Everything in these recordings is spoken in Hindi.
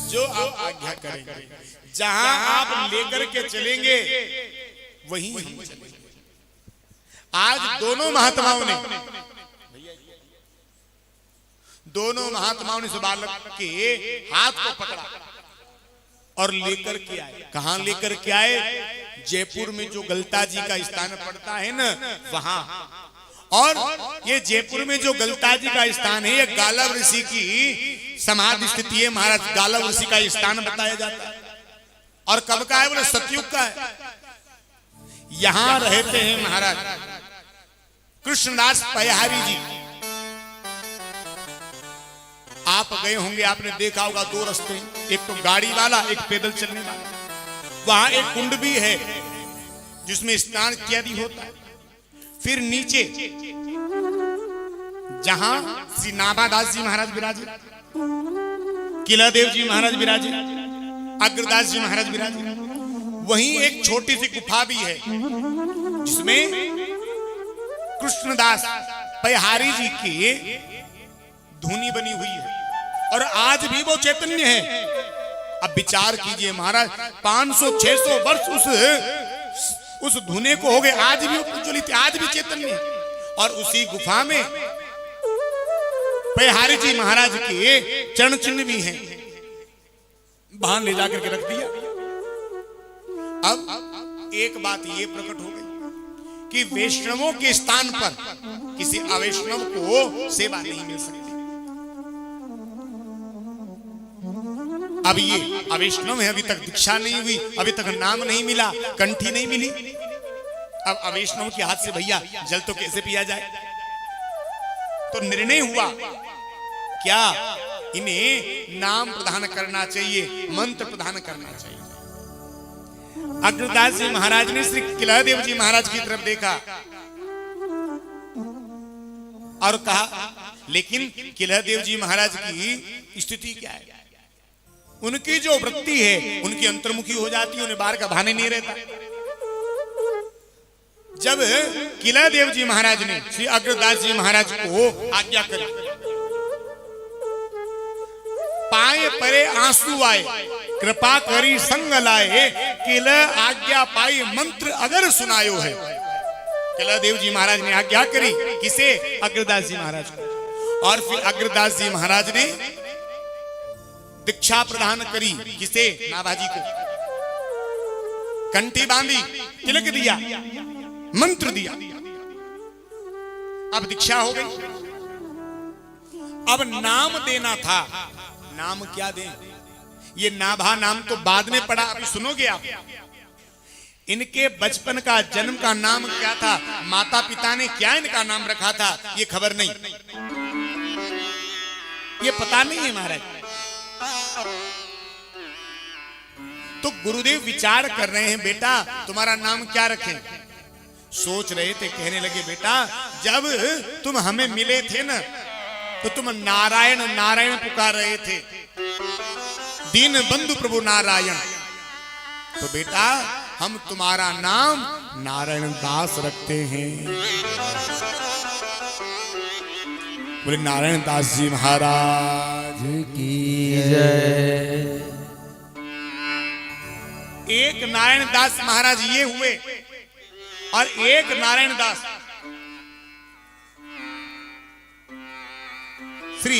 जो आप आज्ञा करेंगे, जहां आप लेकर के चलेंगे वहीं हम चलेंगे। आज दोनों महात्माओं ने इस बालक के हाथ को पकड़ा और लेकर के आए। कहां लेकर के आए? जयपुर में जो गलता जी का स्थान पड़ता है ना, वहां। और ये जयपुर में जो गलता जी का स्थान है, ये गालव ऋषि की समाधि स्थिति है महाराज। गालव ऋषि का स्थान बताया जाता है। और कब का है? बोले सतयुग का है। यहां रहते हैं महाराज कृष्णदास पयहारी जी। आप गए होंगे, आपने देखा होगा दो रास्ते, एक तो गाड़ी वाला, एक पैदल चलने वाला। वहां एक कुंड भी है जिसमें स्नान इत्यादि होता है। फिर नीचे जहां श्री नाभादास जी महाराज विराजे, किलादेव जी महाराज विराजे, अग्रदास जी महाराज विराजे, वहीं एक छोटी सी गुफा भी है जिसमें कृष्णदास पयहारी जी की धुनी बनी हुई है और आज भी वो चैतन्य है। अब विचार कीजिए महाराज, 500-600 वर्ष उस धुने को हो गए, आज भी प्रज्वलित, आज भी चैतन्य है। और उसी गुफा में पयहारी जी महाराज के चरण चिन्ह भी हैं। वहां ले जाकर के रख दिया। अब एक बात ये प्रकट हो गई कि वैष्णवों के स्थान पर किसी अवैष्णव को सेवा नहीं मिल सकती। अब ये अवैष्णव है, अभी तक दीक्षा नहीं हुई, अभी तक नाम नहीं मिला, कंठी नहीं मिली। अब अवैष्णव के हाथ से भैया जल तो कैसे पिया जाए? तो निर्णय हुआ क्या, इन्हें नाम प्रदान करना चाहिए, मंत्र प्रदान करना चाहिए। अग्रदास जी महाराज ने श्री किलादेव जी महाराज की तरफ देखा और कहा, लेकिन किलादेव जी महाराज की स्थिति क्या है? उनकी जो वृत्ति है उनकी अंतर्मुखी हो जाती है, उन्हें बाहर का भाने नहीं रहता। जब किलादेव जी महाराज ने श्री अग्रदास जी महाराज को आज्ञा करी, पाए परे आंसू आए, कृपा करी संग लाए, किल आज्ञा पाई मंत्र अगर सुनायो है। किलादेव जी महाराज ने आज्ञा करी, किसे? अग्रदास जी महाराज को। और फिर अग्रदास जी महाराज ने दीक्षा प्रदान करी, किसे? नाभाजी को। कंठी बांधी, तिलक दिया, मंत्र दिया। अब दीक्षा हो गई। अब नाम देना था। नाम क्या दें? ये नाभा नाम तो बाद में पड़ा, अभी सुनोगे आप। इनके बचपन का, जन्म का नाम क्या था, माता पिता ने क्या इनका नाम रखा था, ये खबर नहीं, ये पता नहीं है महाराज। तो गुरुदेव विचार कर रहे हैं, बेटा तुम्हारा नाम क्या रखें? सोच रहे थे, कहने लगे, बेटा जब तुम हमें मिले थे ना, तो तुम नारायण नारायण पुकार रहे थे, दीन बंधु प्रभु नारायण। तो बेटा हम तुम्हारा नाम नारायण दास रखते हैं। बोले नारायण दास जी महाराज की जय। एक नारायण दास महाराज ये हुए और एक नारायण दास श्री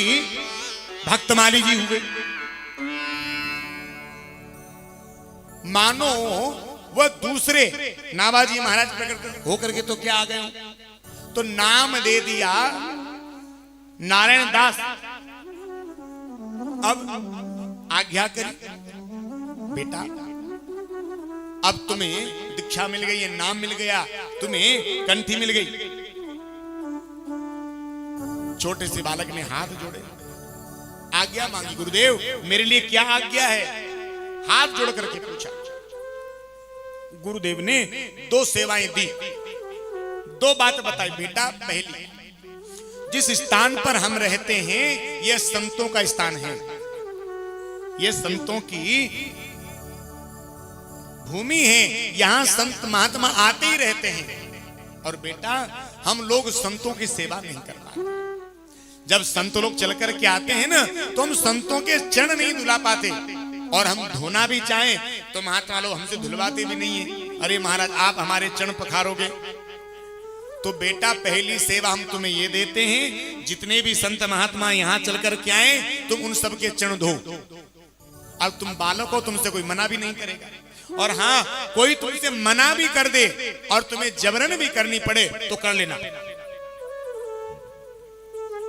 भक्तमाली जी हुए। मानो वह दूसरे नाभाजी महाराज प्रकट होकर के तो क्या आ गए, तो नाम दे दिया नारायण दास। अब आज्ञा करी, बेटा अब तुम्हें दीक्षा मिल गई, ये नाम मिल गया, तुम्हें कंठी मिल गई। छोटे से बालक ने हाथ जोड़े, आज्ञा मांगी, गुरुदेव मेरे लिए क्या आज्ञा है? हाथ जोड़ करके पूछा। गुरुदेव ने दो सेवाएं दी, दो बात बताई। बेटा पहली, जिस स्थान पर हम रहते हैं यह संतों का स्थान है, यह संतों की भूमि है, यहां संत महात्मा आते ही रहते हैं। और बेटा हम लोग संतों की सेवा नहीं कर पाते। जब संत लोग चल कर के आते हैं ना, तो हम संतों के चरण नहीं धुला पाते, और हम धोना भी चाहें तो महात्मा लोग हमसे धुलवाते भी नहीं है। अरे महाराज आप हमारे चरण पखारोगे तो बेटा पहली सेवा हम तुम्हें ये देते हैं, जितने भी संत महात्मा यहाँ चल कर के आए तुम उन सबके चरण धो। अब तुम बालक हो, तुमसे कोई मना भी नहीं करेगा। और हाँ, कोई तुमसे मना भी कर दे और तुम्हें जबरन भी करनी पड़े तो कर लेना।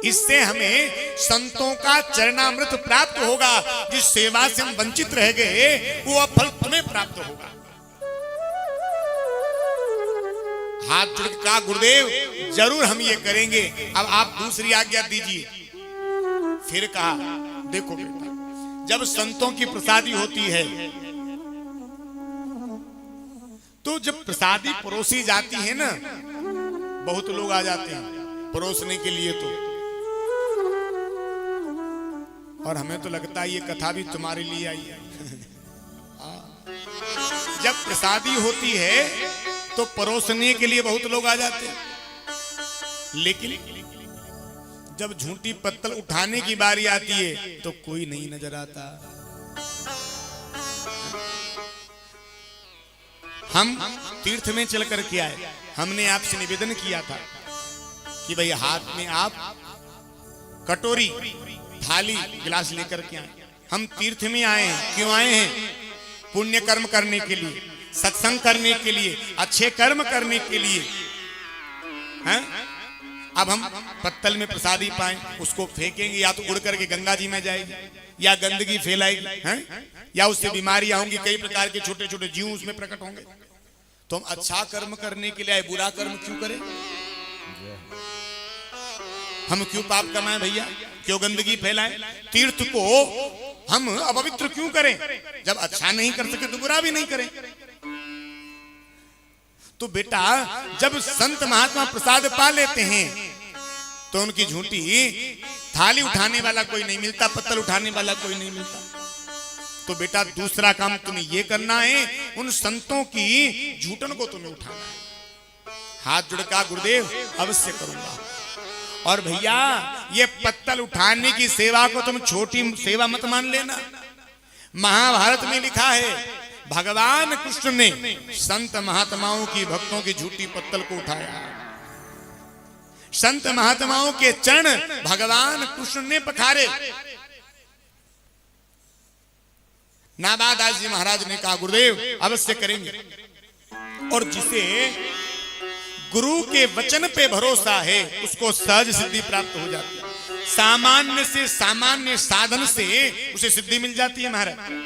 इससे हमें संतों का चरणामृत प्राप्त होगा। जिस सेवा से हम वंचित रह गए वो फल तुम्हें प्राप्त होगा। हाथ जोड़ का गुरुदेव जरूर हम ये करेंगे, अब आप दूसरी आज्ञा दीजिए। फिर कहा देखो बेटा, जब संतों की प्रसादी होती है तो जब प्रसादी परोसी जाती है ना, बहुत लोग आ जाते हैं परोसने के लिए तो, और हमें तो लगता है ये कथा भी तुम्हारे लिए आई है। जब प्रसादी होती है तो परोसने के लिए बहुत लोग आ जाते हैं, लेकिन जब झूठी पत्तल उठाने की बारी आती है तो कोई नहीं नजर आता। हम तीर्थ में चल कर के आए, हमने आपसे निवेदन किया था कि भाई हाथ में आप कटोरी थाली गिलास लेकर के आए। हम तीर्थ में आए हैं, क्यों आए हैं? पुण्य कर्म करने के लिए, सत्संग करने के लिए, अच्छे कर्म करने के लिए हैं? अब हम पत्तल में प्रसादी पाएं, उसको फेंकेंगे या तो उड़ करके गंगा जी में जाएगी या गंदगी फैलाएगी हैं, या उससे बीमारियां होंगी, कई प्रकार के छोटे छोटे जीव उसमें प्रकट होंगे। तो हम अच्छा कर्म करने के लिए आए, बुरा कर्म क्यों करें? हम क्यों पाप कमाएं भैया, क्यों गंदगी फैलाएं? तीर्थ को हम अपवित्र क्यों करें? जब अच्छा नहीं कर सके तो बुरा भी नहीं करें। तो बेटा जब संत महात्मा प्रसाद पा लेते हैं तो उनकी झूठी थाली उठाने वाला कोई नहीं मिलता, पत्तल उठाने वाला कोई नहीं मिलता। तो बेटा दूसरा काम तुम्हें यह करना है, उन संतों की झूठन को तुम्हें उठाना है। हाथ जुड़का गुरुदेव अवश्य करूंगा। और भैया ये पत्तल उठाने की सेवा को तुम छोटी सेवा मत मान लेना। महाभारत में लिखा है भगवान कृष्ण ने संत महात्माओं की, भक्तों की झूठी पत्तल को उठाया। संत महात्माओं के चरण भगवान कृष्ण ने पखारे। नाबादास जी महाराज ने कहा गुरुदेव अवश्य करेंगे। और जिसे गुरु के वचन पे भरोसा है उसको सहज सिद्धि प्राप्त हो जाती है। सामान्य से सामान्य साधन से उसे सिद्धि मिल जाती है महाराज।